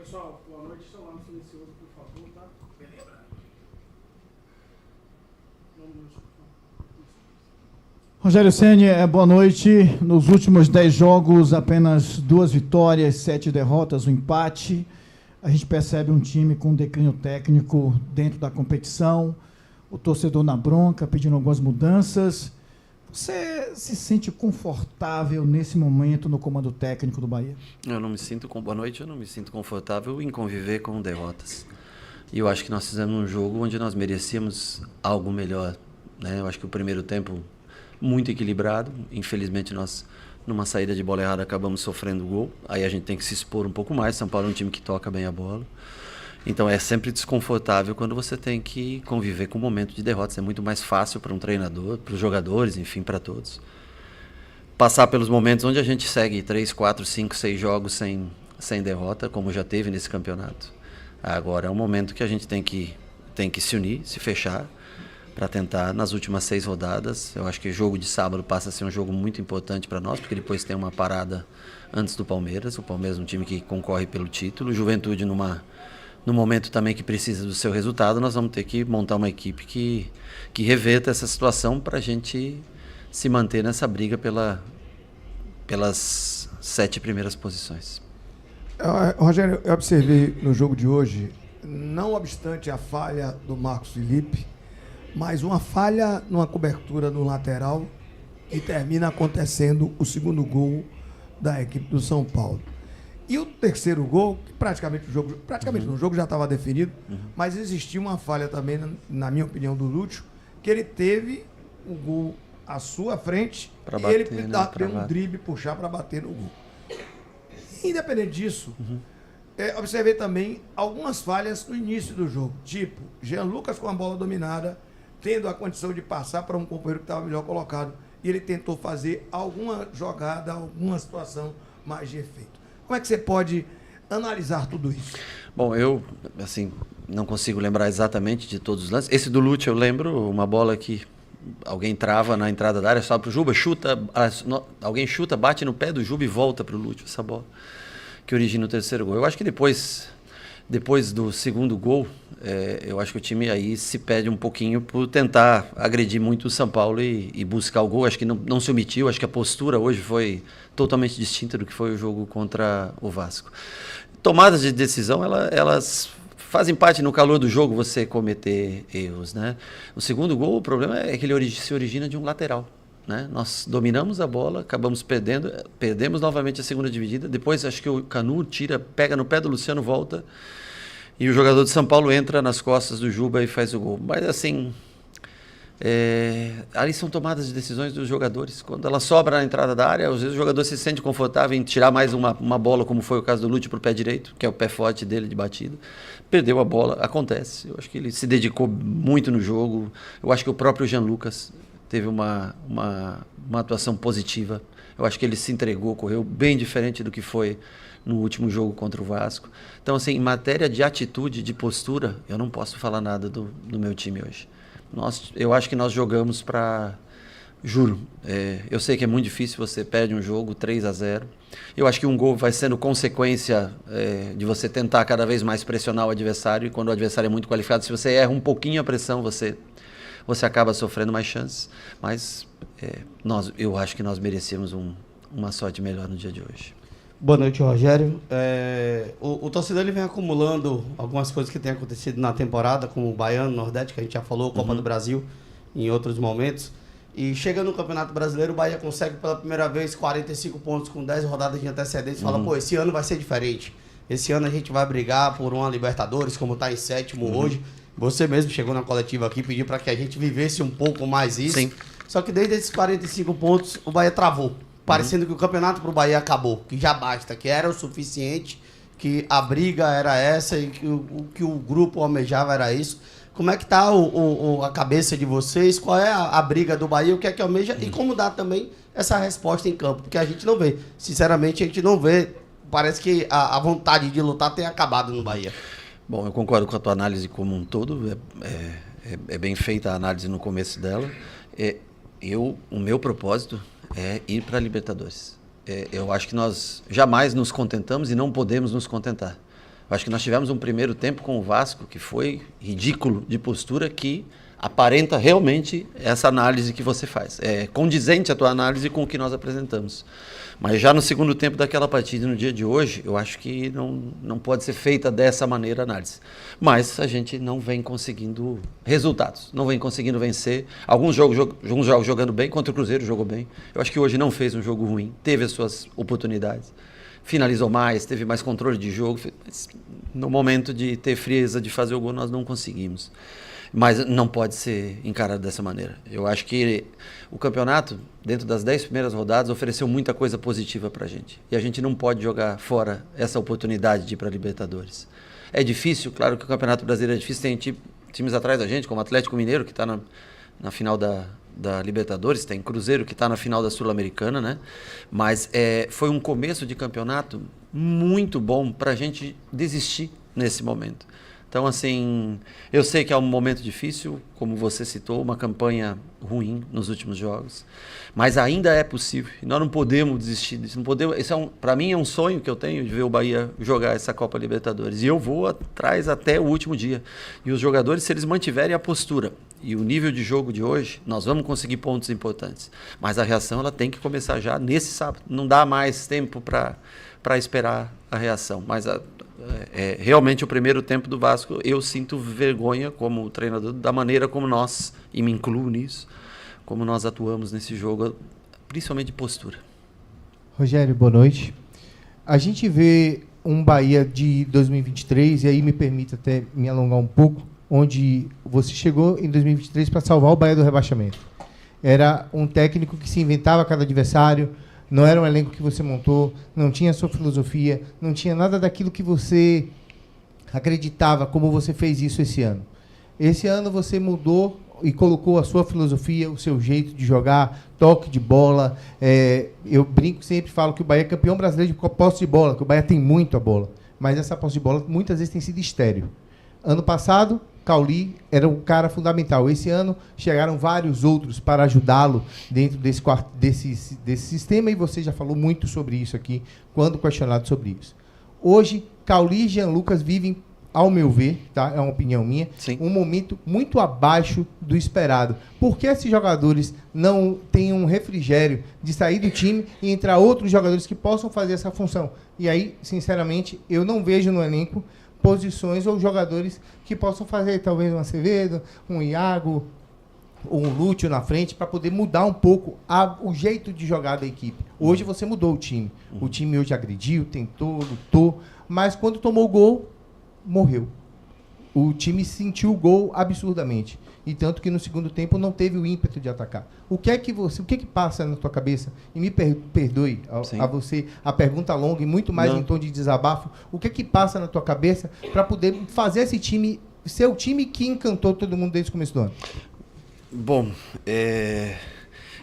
Pessoal, boa noite. Celular no silencioso, por favor, tá? Beleza. Rogério Ceni, boa noite. Nos últimos 10 jogos, apenas 2 vitórias, 7 derrotas, um empate. A gente percebe um time com declínio técnico dentro da competição, o torcedor na bronca, pedindo algumas mudanças. Você se sente confortável nesse momento no comando técnico do Bahia? Boa noite, eu não me sinto confortável em conviver com derrotas. E eu acho que nós fizemos um jogo onde nós merecíamos algo melhor, né? Eu acho que o primeiro tempo muito equilibrado, infelizmente nós numa saída de bola errada acabamos sofrendo gol, aí a gente tem que se expor um pouco mais. São Paulo é um time que toca bem a bola, então é sempre desconfortável quando você tem que conviver com o momento de derrotas. É muito mais fácil para um treinador, para os jogadores, enfim, para todos, passar pelos momentos onde a gente segue 3, 4, 5, 6 jogos sem derrota, como já teve nesse campeonato. Agora é um momento que a gente tem que se unir, se fechar, para tentar, nas últimas 6 rodadas, eu acho que o jogo de sábado passa a ser um jogo muito importante para nós, porque depois tem uma parada antes do Palmeiras. O Palmeiras é um time que concorre pelo título, Juventude no momento também que precisa do seu resultado. Nós vamos ter que montar uma equipe que reverta essa situação para a gente se manter nessa briga pelas 7 primeiras posições. Rogério, eu observei no jogo de hoje, não obstante a falha do Marcos Felipe, mas uma falha numa cobertura no lateral e termina acontecendo o segundo gol da equipe do São Paulo. E o terceiro gol, que praticamente no jogo já estava definido, mas existia uma falha também, na minha opinião, do Lúcio, que ele teve o gol à sua frente e ele deu um drible, puxar para bater no gol. Independente disso, observei também algumas falhas no início do jogo, tipo Jean Lucas com a bola dominada, tendo a condição de passar para um companheiro que estava melhor colocado, e ele tentou fazer alguma jogada, alguma situação mais de efeito. Como é que você pode analisar tudo isso? Bom, eu não consigo lembrar exatamente de todos os lances. Esse do Lúcio eu lembro, uma bola que alguém trava na entrada da área, sobe para o Juba, alguém chuta, bate no pé do Juba e volta para o Lúcio, essa bola que origina o terceiro gol. Eu acho que depois do segundo gol, eu acho que o time aí se perde um pouquinho por tentar agredir muito o São Paulo e buscar o gol. Acho que não se omitiu, acho que a postura hoje foi totalmente distinta do que foi o jogo contra o Vasco. Tomadas de decisão, elas fazem parte no calor do jogo, você cometer erros, né? O segundo gol, o problema é que ele se origina de um lateral, né? Nós dominamos a bola, acabamos perdemos novamente a segunda dividida. Depois acho que o Canu pega no pé do Luciano, volta, e o jogador de São Paulo entra nas costas do Juba e faz o gol. Mas assim, ali são tomadas de decisões dos jogadores. Quando ela sobra na entrada da área, às vezes o jogador se sente confortável em tirar mais uma bola, como foi o caso do Lúcio, para o pé direito, que é o pé forte dele de batida. Perdeu a bola, acontece. Eu acho que ele se dedicou muito no jogo. Eu acho que o próprio Jean Lucas teve uma atuação positiva. Eu acho que ele se entregou, correu bem diferente do que foi no último jogo contra o Vasco. Então, assim, em matéria de atitude, de postura, eu não posso falar nada do meu time hoje. Eu acho que nós jogamos para... Juro, eu sei que é muito difícil, você perde um jogo 3-0. Eu acho que um gol vai sendo consequência de você tentar cada vez mais pressionar o adversário, e quando o adversário é muito qualificado, se você erra um pouquinho a pressão, você acaba sofrendo mais chances. Mas eu acho que nós merecemos uma sorte melhor no dia de hoje. Boa noite, Rogério. O torcedor ele vem acumulando algumas coisas que têm acontecido na temporada, como o Baiano, Nordeste, que a gente já falou, Copa do Brasil, em outros momentos. E chega no Campeonato Brasileiro, o Bahia consegue pela primeira vez 45 pontos com 10 rodadas de antecedência. Fala, pô, esse ano vai ser diferente. Esse ano a gente vai brigar por uma Libertadores, como está em 7º hoje. Você mesmo chegou na coletiva aqui e pediu para que a gente vivesse um pouco mais isso. Sim. Só que desde esses 45 pontos, o Bahia travou. Parecendo que o campeonato pro Bahia acabou, que já basta, que era o suficiente, que a briga era essa e que o grupo almejava era isso. Como é que tá a cabeça de vocês? Qual é a briga do Bahia? O que é que almeja? E como dá também essa resposta em campo? Porque a gente não vê. Sinceramente, a gente não vê. Parece que a vontade de lutar tem acabado no Bahia. Bom, eu concordo com a tua análise como um todo. É bem feita a análise no começo dela. O meu propósito é ir para a Libertadores. Eu acho que nós jamais nos contentamos e não podemos nos contentar. Eu acho que nós tivemos um primeiro tempo com o Vasco que foi ridículo de postura, que aparenta realmente essa análise que você faz. É condizente a tua análise com o que nós apresentamos. Mas já no segundo tempo daquela partida, no dia de hoje, eu acho que não pode ser feita dessa maneira a análise. Mas a gente não vem conseguindo resultados, não vem conseguindo vencer. Alguns jogos jogando bem, contra o Cruzeiro jogou bem. Eu acho que hoje não fez um jogo ruim, teve as suas oportunidades. Finalizou mais, teve mais controle de jogo. Mas no momento de ter frieza de fazer o gol, nós não conseguimos. Mas não pode ser encarado dessa maneira. Eu acho que o campeonato, dentro das 10 primeiras rodadas, ofereceu muita coisa positiva para a gente. E a gente não pode jogar fora essa oportunidade de ir para a Libertadores. É difícil, claro que o Campeonato Brasileiro é difícil, tem times atrás da gente, como o Atlético Mineiro, que está na final da Libertadores, tem Cruzeiro, que está na final da Sul-Americana, né? Mas foi um começo de campeonato muito bom para a gente desistir nesse momento. Então, assim, eu sei que é um momento difícil, como você citou, uma campanha ruim nos últimos jogos, mas ainda é possível. E nós não podemos desistir disso. Não podemos, para mim é um sonho que eu tenho de ver o Bahia jogar essa Copa Libertadores. E eu vou atrás até o último dia. E os jogadores, se eles mantiverem a postura e o nível de jogo de hoje, nós vamos conseguir pontos importantes. Mas a reação ela tem que começar já nesse sábado. Não dá mais tempo para esperar a reação. Mas realmente o primeiro tempo do Vasco, eu sinto vergonha como treinador da maneira como nós, e me incluo nisso, como nós atuamos nesse jogo, principalmente de postura. Rogério, boa noite. A gente vê um Bahia de 2023, e aí me permite até me alongar um pouco, onde você chegou em 2023 para salvar o Bahia do rebaixamento. Era um técnico que se inventava a cada adversário, não era um elenco que você montou, não tinha a sua filosofia, não tinha nada daquilo que você acreditava, como você fez isso esse ano. Esse ano você mudou e colocou a sua filosofia, o seu jeito de jogar, toque de bola. Eu brinco, sempre falo que o Bahia é campeão brasileiro de posse de bola, que o Bahia tem muito a bola, mas essa posse de bola muitas vezes tem sido estéril. Ano passado, Cauli era um cara fundamental. Esse ano, chegaram vários outros para ajudá-lo dentro desse sistema, e você já falou muito sobre isso aqui, quando questionado sobre isso. Hoje, Cauli e Jean Lucas vivem, ao meu ver, tá? É uma opinião minha, Sim, um momento muito abaixo do esperado. Por que esses jogadores não têm um refrigério de sair do time e entrar outros jogadores que possam fazer essa função? E aí, sinceramente, eu não vejo no elenco posições ou jogadores que possam fazer, talvez um Acevedo, um Iago ou um Lúcio na frente, para poder mudar um pouco o jeito de jogar da equipe. Hoje você mudou o time. O time hoje agrediu, tentou, lutou, mas quando tomou o gol, morreu. O time sentiu o gol absurdamente. E tanto que no segundo tempo não teve o ímpeto de atacar. O que passa na tua cabeça? E me perdoe a você a pergunta longa e muito mais em tom de desabafo. O que passa na tua cabeça para poder fazer esse time ser o time que encantou todo mundo desde o começo do ano? Bom,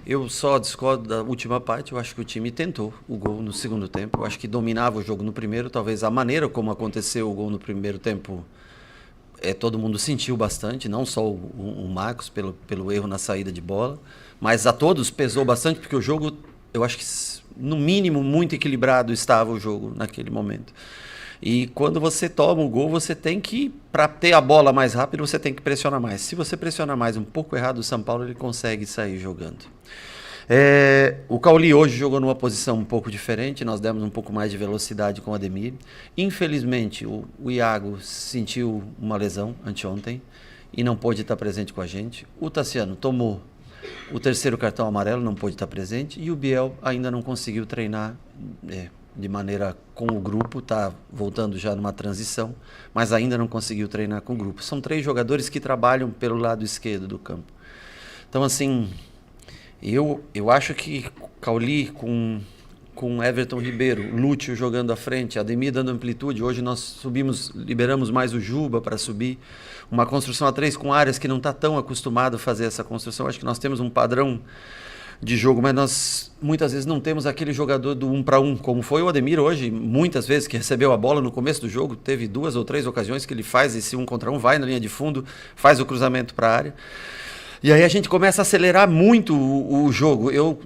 eu só discordo da última parte. Eu acho que o time tentou o gol no segundo tempo. Eu acho que dominava o jogo no primeiro. Talvez a maneira como aconteceu o gol no primeiro tempo, todo mundo sentiu bastante, não só o Marcos pelo erro na saída de bola, mas a todos pesou bastante, porque o jogo, eu acho que no mínimo muito equilibrado estava o jogo naquele momento. E quando você toma o gol, você tem que, para ter a bola mais rápido, você tem que pressionar mais. Se você pressionar mais um pouco errado, o São Paulo ele consegue sair jogando. O Cauli hoje jogou numa posição um pouco diferente, nós demos um pouco mais de velocidade com o Ademir. Infelizmente, o Iago sentiu uma lesão anteontem e não pôde estar presente com a gente. O Tassiano tomou o terceiro cartão amarelo, não pôde estar presente. E o Biel ainda não conseguiu treinar de maneira com o grupo, está voltando já numa transição, mas ainda não conseguiu treinar com o grupo. São 3 jogadores que trabalham pelo lado esquerdo do campo. Então, assim, eu acho que Cauli com Everton Ribeiro, Lúcio jogando à frente, Ademir dando amplitude. Hoje nós liberamos mais o Juba para subir. Uma construção a 3 com áreas que não está tão acostumado a fazer essa construção. Acho que nós temos um padrão de jogo, mas nós muitas vezes não temos aquele jogador do 1 para 1, como foi o Ademir hoje, muitas vezes que recebeu a bola no começo do jogo, teve 2 ou 3 ocasiões que ele faz esse 1 contra 1, vai na linha de fundo, faz o cruzamento para a área. E aí a gente começa a acelerar muito o jogo. Eu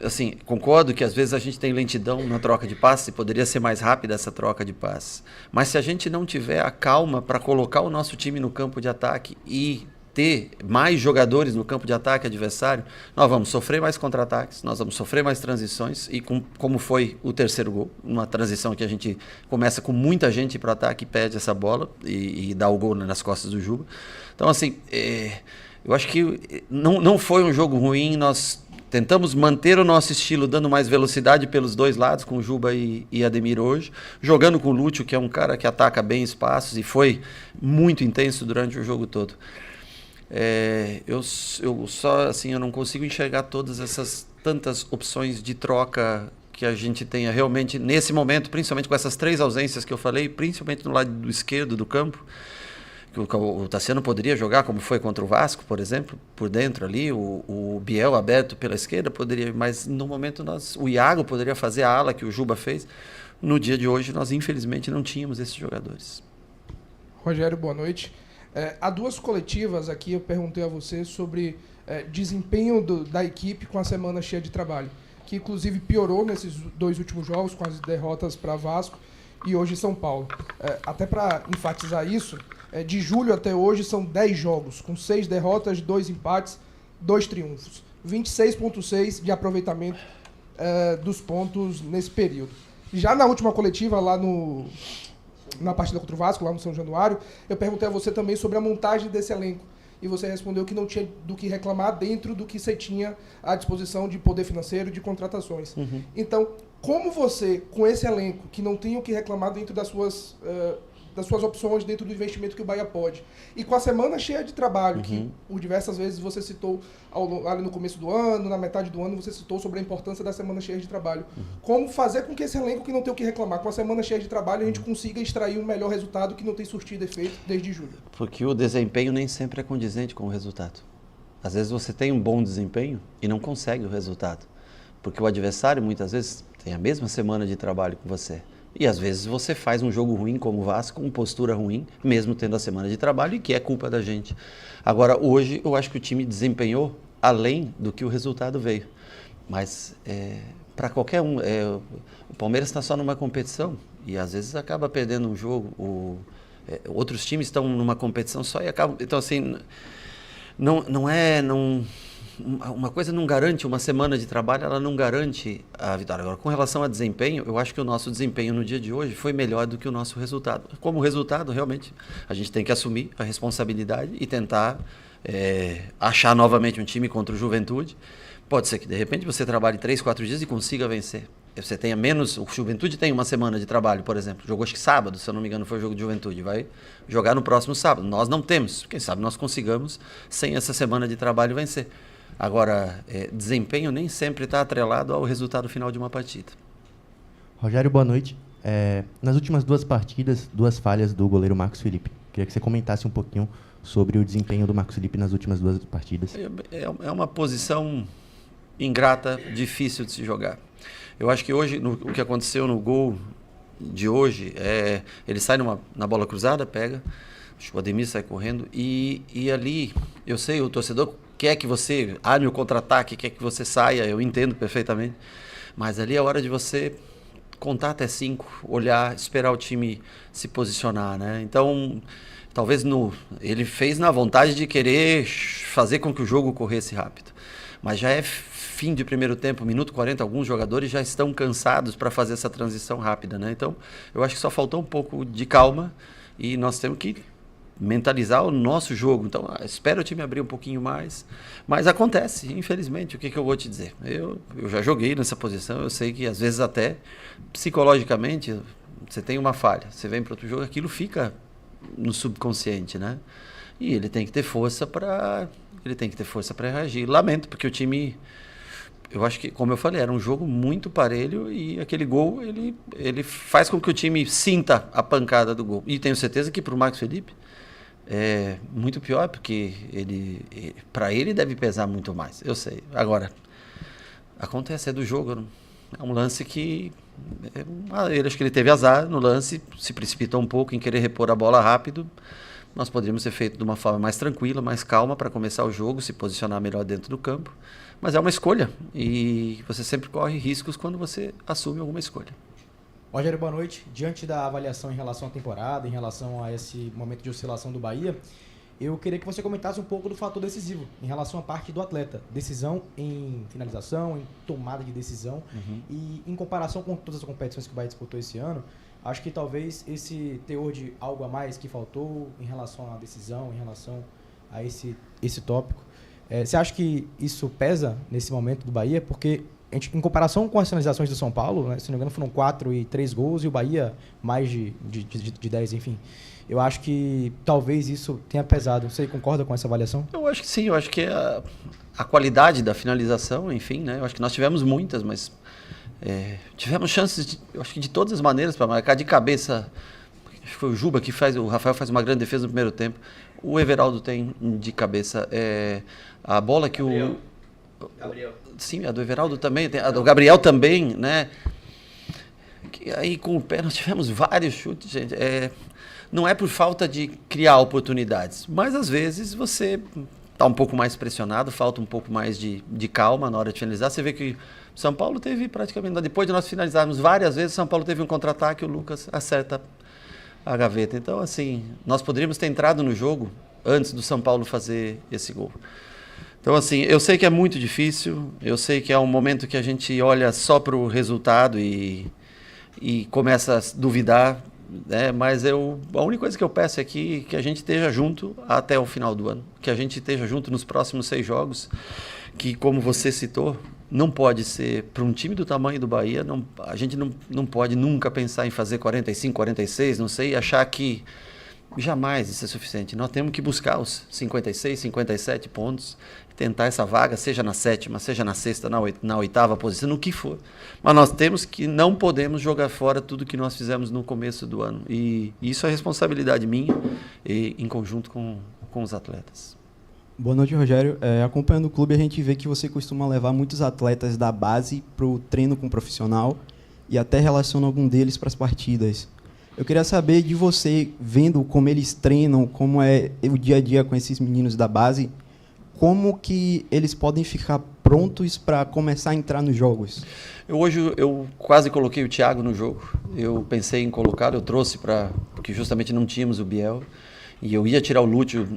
assim, concordo que às vezes a gente tem lentidão na troca de passes, poderia ser mais rápida essa troca de passes. Mas se a gente não tiver a calma para colocar o nosso time no campo de ataque e ter mais jogadores no campo de ataque adversário, nós vamos sofrer mais contra-ataques, nós vamos sofrer mais transições, e como foi o terceiro gol, uma transição que a gente começa com muita gente para o ataque e perde essa bola e dá o gol nas costas do Juba. Então, assim, eu acho que não foi um jogo ruim, nós tentamos manter o nosso estilo, dando mais velocidade pelos dois lados, com o Juba e Ademir hoje, jogando com o Lúcio, que é um cara que ataca bem espaços e foi muito intenso durante o jogo todo. Eu só, assim, eu não consigo enxergar todas essas tantas opções de troca que a gente tenha realmente nesse momento, principalmente com essas 3 ausências que eu falei, principalmente no lado do esquerdo do campo, que o Tassiano poderia jogar, como foi contra o Vasco, por exemplo, por dentro ali, o Biel aberto pela esquerda poderia, mas no momento o Iago poderia fazer a ala que o Juba fez. No dia de hoje nós infelizmente não tínhamos esses jogadores. Rogério, boa noite. Há 2 coletivas aqui, eu perguntei a você sobre desempenho da equipe com a semana cheia de trabalho, que inclusive piorou nesses 2 últimos jogos, com as derrotas para Vasco e hoje São Paulo. Até para enfatizar isso, de julho até hoje são 10 jogos, com 6 derrotas, 2 empates, 2 triunfos. 26,6% de aproveitamento dos pontos nesse período. Já na última coletiva, lá na partida contra o Vasco, lá no São Januário, eu perguntei a você também sobre a montagem desse elenco. E você respondeu que não tinha do que reclamar dentro do que você tinha à disposição de poder financeiro, de contratações. Uhum. Então, como você, com esse elenco, que não tem o que reclamar dentro das suas opções, dentro do investimento que o Bahia pode, e com a semana cheia de trabalho, que por diversas vezes você citou ali no começo do ano, na metade do ano, você citou sobre a importância da semana cheia de trabalho. Como fazer com que esse elenco que não tem o que reclamar, com a semana cheia de trabalho, a gente consiga extrair um melhor resultado que não tem surtido efeito desde julho? Porque o desempenho nem sempre é condizente com o resultado. Às vezes você tem um bom desempenho e não consegue o resultado. Porque o adversário, muitas vezes, tem a mesma semana de trabalho que você. E às vezes você faz um jogo ruim como o Vasco, com postura ruim, mesmo tendo a semana de trabalho, e que é culpa da gente. Agora, hoje, eu acho que o time desempenhou além do que o resultado veio. Mas, para qualquer um, o Palmeiras está só numa competição e às vezes acaba perdendo um jogo. Outros times estão numa competição só e acabam... Então, assim, uma coisa não garante, uma semana de trabalho, ela não garante a vitória. Agora, com relação a desempenho, eu acho que o nosso desempenho no dia de hoje foi melhor do que o nosso resultado. Como resultado, realmente, a gente tem que assumir a responsabilidade e tentar achar novamente um time contra o Juventude. Pode ser que, de repente, você trabalhe 3, 4 dias e consiga vencer. Você tenha menos... O Juventude tem uma semana de trabalho, por exemplo. Jogou acho que sábado, se eu não me engano, foi o jogo de Juventude. Vai jogar no próximo sábado. Nós não temos. Quem sabe nós consigamos, sem essa semana de trabalho, vencer. Agora, desempenho nem sempre está atrelado ao resultado final de uma partida. Rogério, boa noite. Nas últimas 2 partidas, 2 falhas do goleiro Marcos Felipe. Queria que você comentasse um pouquinho sobre o desempenho do Marcos Felipe nas últimas 2 partidas. É uma posição ingrata, difícil de se jogar. Eu acho que hoje, o que aconteceu no gol de hoje, ele sai na bola cruzada, pega, o Ademir sai correndo, e ali, eu sei, o torcedor quer que você arme o contra-ataque, quer que você saia, eu entendo perfeitamente, mas ali é a hora de você contar até 5, olhar, esperar o time se posicionar, né? Então, talvez ele fez na vontade de querer fazer com que o jogo corresse rápido, mas já é fim de primeiro tempo, minuto 40, alguns jogadores já estão cansados para fazer essa transição rápida, né? Então, eu acho que só faltou um pouco de calma e nós temos que mentalizar o nosso jogo. Então, espero o time abrir um pouquinho mais, mas acontece, infelizmente. O que eu vou te dizer? Eu já joguei nessa posição, eu sei que às vezes até psicologicamente você tem uma falha, você vem para outro jogo, aquilo fica no subconsciente, né? E ele tem que ter força para reagir. Lamento, porque o time, eu acho que, como eu falei, era um jogo muito parelho e aquele gol, ele faz com que o time sinta a pancada do gol. E tenho certeza que para o Marcos Felipe é muito pior, porque para ele deve pesar muito mais, eu sei. Agora, acontece, é do jogo, é um lance que acho que ele teve azar no lance, se precipitou um pouco em querer repor a bola rápido, nós poderíamos ter feito de uma forma mais tranquila, mais calma para começar o jogo, se posicionar melhor dentro do campo. Mas é uma escolha e você sempre corre riscos quando você assume alguma escolha. Rogério, boa noite. Diante da avaliação em relação à temporada, em relação a esse momento de oscilação do Bahia, eu queria que você comentasse um pouco do fator decisivo em relação à parte do atleta. Decisão em finalização, em tomada de decisão. E em comparação com todas as competições que o Bahia disputou esse ano, acho que talvez esse teor de algo a mais que faltou em relação à decisão, em relação a esse tópico. Você acha que isso pesa nesse momento do Bahia? Porque em comparação com as finalizações do São Paulo, né, se não me engano foram 4 e 3 gols e o Bahia mais de 10, enfim. Eu acho que talvez isso tenha pesado. Você concorda com essa avaliação? Eu acho que sim, eu acho que a qualidade da finalização, enfim, né? Eu acho que nós tivemos muitas, mas tivemos chances, eu acho que de todas as maneiras para marcar de cabeça. Acho que foi o Juba que o Rafael faz uma grande defesa no primeiro tempo. O Everaldo tem de cabeça. A bola que Gabriel. Sim, a do Everaldo também, a do Gabriel também, né? Aí com o pé nós tivemos vários chutes, gente. Não é por falta de criar oportunidades, mas às vezes você está um pouco mais pressionado, falta um pouco mais de calma na hora de finalizar. Você vê que o São Paulo teve praticamente, depois de nós finalizarmos várias vezes, o São Paulo teve um contra-ataque e o Lucas acerta a gaveta. Então, assim, nós poderíamos ter entrado no jogo antes do São Paulo fazer esse gol. Então, assim, eu sei que é muito difícil, eu sei que é um momento que a gente olha só para o resultado e começa a duvidar, né? Mas a única coisa que eu peço é que a gente esteja junto até o final do ano, que a gente esteja junto nos próximos 6 jogos, que, como você citou, não pode ser, para um time do tamanho do Bahia, a gente não pode nunca pensar em fazer 45, 46, não sei, e achar que jamais isso é suficiente. Nós temos que buscar os 56, 57 pontos, tentar essa vaga, seja na 7ª, seja na 6ª, na 8ª posição, no que for. Mas nós não podemos jogar fora tudo que nós fizemos no começo do ano. E isso é responsabilidade minha, em conjunto com os atletas. Boa noite, Rogério. Acompanhando o clube, a gente vê que você costuma levar muitos atletas da base para o treino com o profissional e até relaciona algum deles para as partidas. Eu queria saber de você, vendo como eles treinam, como é o dia a dia com esses meninos da base, como que eles podem ficar prontos para começar a entrar nos jogos? Hoje eu quase coloquei o Thiago no jogo. Eu pensei em colocar, eu trouxe porque justamente não tínhamos o Biel. E eu ia tirar o Lúcio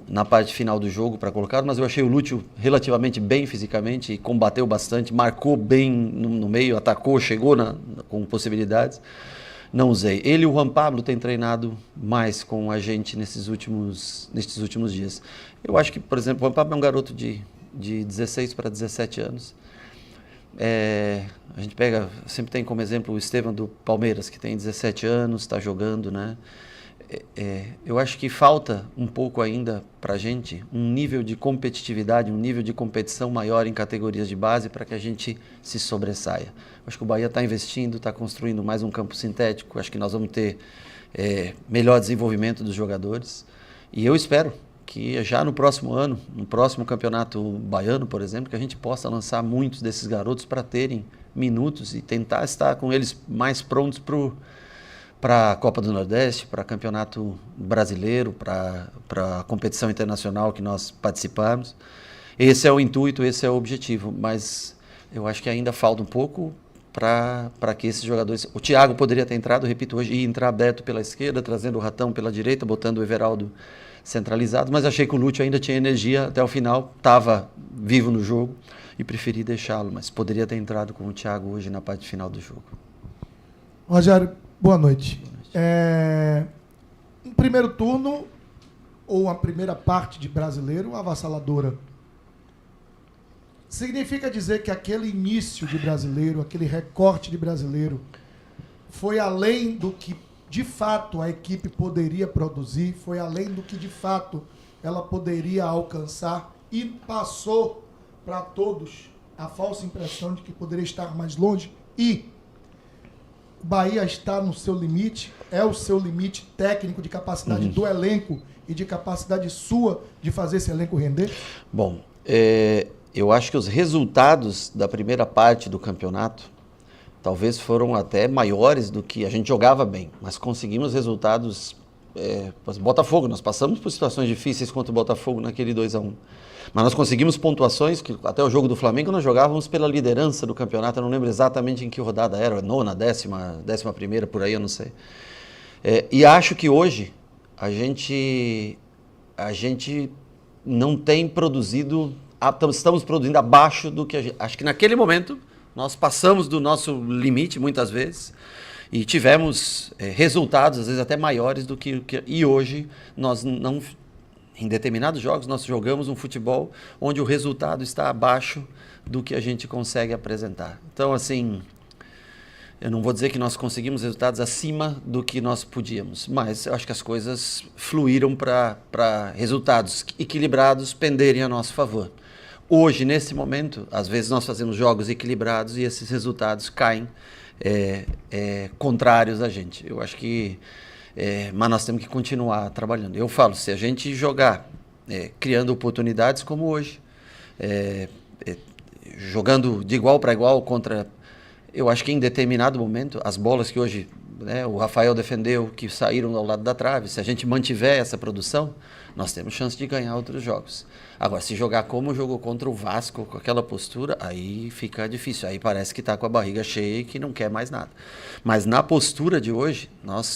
na parte final do jogo para colocar, mas eu achei o Lúcio relativamente bem fisicamente e combateu bastante, marcou bem no meio, atacou, chegou com possibilidades. Não usei. Ele e o Juan Pablo têm treinado mais com a gente nestes últimos dias. Eu acho que, por exemplo, o Juan Pablo é um garoto de 16 para 17 anos. A gente sempre tem como exemplo o Estevam do Palmeiras, que tem 17 anos, está jogando, né? Eu acho que falta um pouco ainda para a gente um nível de competitividade, um nível de competição maior em categorias de base para que a gente se sobressaia. Acho que o Bahia está investindo, está construindo mais um campo sintético, acho que nós vamos ter melhor desenvolvimento dos jogadores e eu espero que já no próximo ano, no próximo campeonato baiano, por exemplo, que a gente possa lançar muitos desses garotos para terem minutos e tentar estar com eles mais prontos para a Copa do Nordeste, para campeonato brasileiro, para a competição internacional que nós participamos. Esse é o intuito, esse é o objetivo, mas eu acho que ainda falta um pouco para que esses jogadores... O Thiago poderia ter entrado, repito hoje, e entrar aberto pela esquerda, trazendo o Ratão pela direita, botando o Everaldo centralizado, mas achei que o Lúcio ainda tinha energia até o final, estava vivo no jogo e preferi deixá-lo, mas poderia ter entrado com o Thiago hoje na parte final do jogo. Rogério, boa noite. Um primeiro turno, ou a primeira parte de Brasileiro, avassaladora. Significa dizer que aquele início de Brasileiro, aquele recorte de Brasileiro, foi além do que, de fato, a equipe poderia produzir, foi além do que, de fato, ela poderia alcançar e passou para todos a falsa impressão de que poderia estar mais longe e o Bahia está no seu limite, é o seu limite técnico de capacidade do elenco e de capacidade sua de fazer esse elenco render? Bom, eu acho que os resultados da primeira parte do campeonato talvez foram até maiores do que a gente jogava bem, mas conseguimos resultados Botafogo, nós passamos por situações difíceis contra o Botafogo naquele 2-1. Mas nós conseguimos pontuações, que até o jogo do Flamengo nós jogávamos pela liderança do campeonato, eu não lembro exatamente em que rodada era, nona, décima primeira, por aí, eu não sei. E acho que hoje a gente não tem produzido, estamos produzindo abaixo do que a gente... Acho que naquele momento nós passamos do nosso limite muitas vezes e tivemos resultados, às vezes até maiores do que... E hoje nós não... Em determinados jogos, nós jogamos um futebol onde o resultado está abaixo do que a gente consegue apresentar. Então, assim, eu não vou dizer que nós conseguimos resultados acima do que nós podíamos, mas eu acho que as coisas fluíram para resultados equilibrados penderem a nosso favor. Hoje, nesse momento, às vezes nós fazemos jogos equilibrados e esses resultados caem contrários a gente. Eu acho que... mas nós temos que continuar trabalhando. Eu falo, se a gente jogar criando oportunidades como hoje, jogando de igual para igual contra... Eu acho que em determinado momento, as bolas que hoje o Rafael defendeu, que saíram ao lado da trave, se a gente mantiver essa produção, nós temos chance de ganhar outros jogos. Agora, se jogar como jogou contra o Vasco, com aquela postura, aí fica difícil. Aí parece que está com a barriga cheia e que não quer mais nada. Mas na postura de hoje,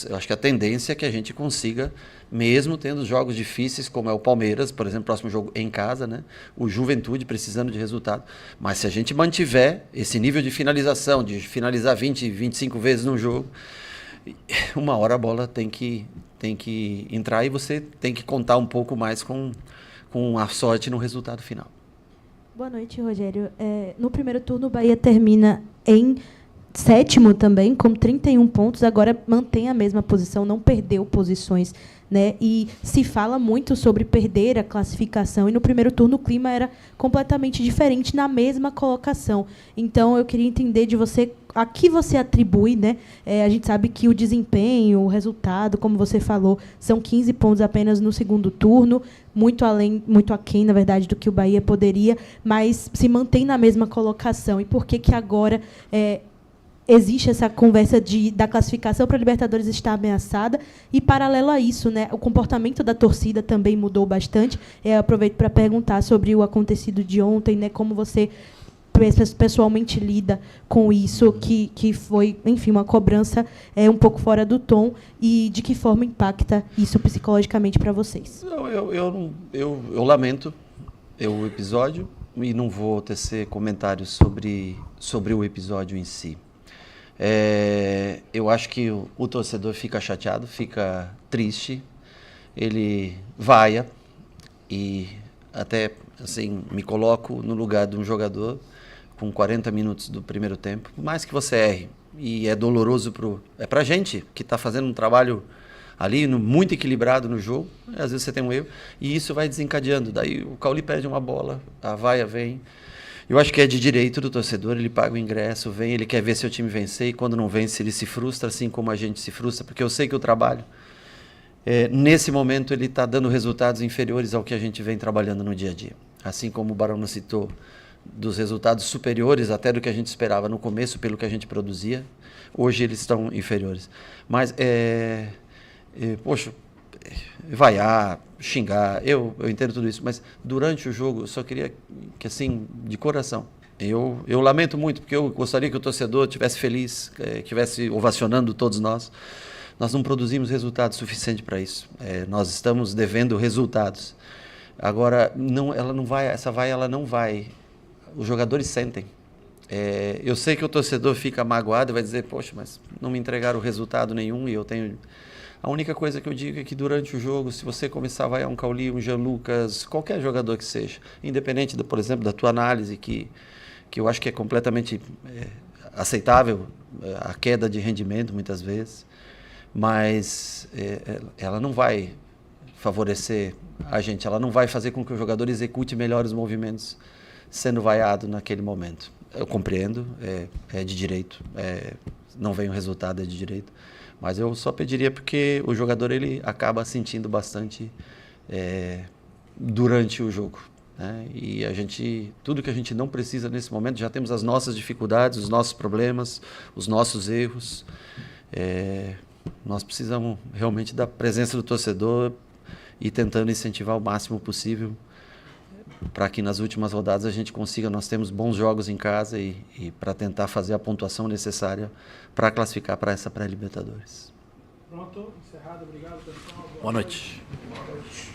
eu acho que a tendência é que a gente consiga, mesmo tendo jogos difíceis, como é o Palmeiras, por exemplo, próximo jogo em casa, né? O Juventude precisando de resultado. Mas se a gente mantiver esse nível de finalização, de finalizar 20, 25 vezes no jogo, uma hora a bola tem que entrar e você tem que contar um pouco mais com a sorte no resultado final. Boa noite, Rogério. No primeiro turno, o Bahia termina em 7º também, com 31 pontos. Agora mantém a mesma posição, não perdeu posições, né? E se fala muito sobre perder a classificação. E no primeiro turno o clima era completamente diferente na mesma colocação. Então eu queria entender de você a que você atribui, né? A gente sabe que o desempenho, o resultado, como você falou, são 15 pontos apenas no segundo turno, muito aquém, na verdade, do que o Bahia poderia, mas se mantém na mesma colocação. E por que agora existe essa conversa da classificação para a Libertadores estar ameaçada? E, paralelo a isso, né, o comportamento da torcida também mudou bastante. Aproveito para perguntar sobre o acontecido de ontem, né, como você pessoalmente lida com isso, que foi, enfim, uma cobrança um pouco fora do tom, e de que forma impacta isso psicologicamente para vocês? Eu lamento o episódio e não vou tecer comentários sobre o episódio em si. Eu acho que o torcedor fica chateado, fica triste, ele vaia, e até assim, me coloco no lugar de um jogador com 40 minutos do primeiro tempo, por mais que você erre, e é doloroso pra gente que está fazendo um trabalho ali muito equilibrado no jogo, às vezes você tem um erro, e isso vai desencadeando, daí o Cauli perde uma bola, a vaia vem. Eu acho que é de direito do torcedor, ele paga o ingresso, vem, ele quer ver seu time vencer, e quando não vence ele se frustra, assim como a gente se frustra, porque eu sei que o trabalho, nesse momento, ele está dando resultados inferiores ao que a gente vem trabalhando no dia a dia. Assim como o Barão citou, dos resultados superiores até do que a gente esperava no começo, pelo que a gente produzia, hoje eles estão inferiores. Mas, poxa, vaiar, xingar, eu entendo tudo isso, mas durante o jogo eu só queria que, assim, de coração, eu lamento muito, porque eu gostaria que o torcedor estivesse feliz, estivesse ovacionando todos nós. Nós não produzimos resultados suficientes para isso. Nós estamos devendo resultados. Agora, essa vaia ela não vai. Os jogadores sentem. Eu sei que o torcedor fica magoado e vai dizer, poxa, mas não me entregaram resultado nenhum e eu tenho... A única coisa que eu digo é que durante o jogo, se você começar a vaiar um Cauli, um Jean Lucas, qualquer jogador que seja, independente, por exemplo, da tua análise, que eu acho que é completamente aceitável, a queda de rendimento muitas vezes, mas ela não vai favorecer a gente, ela não vai fazer com que o jogador execute melhor os movimentos sendo vaiado naquele momento. Eu compreendo, é de direito, não vem o resultado, é de direito, mas eu só pediria porque o jogador ele acaba sentindo bastante durante o jogo, né? E tudo que a gente não precisa nesse momento, já temos as nossas dificuldades, os nossos problemas, os nossos erros, Nós precisamos realmente da presença do torcedor e tentando incentivar o máximo possível para que nas últimas rodadas a gente consiga. Nós temos bons jogos em casa e para tentar fazer a pontuação necessária para classificar para essa pré-Libertadores. Pronto, encerrado. Obrigado, pessoal. Boa noite. Boa noite.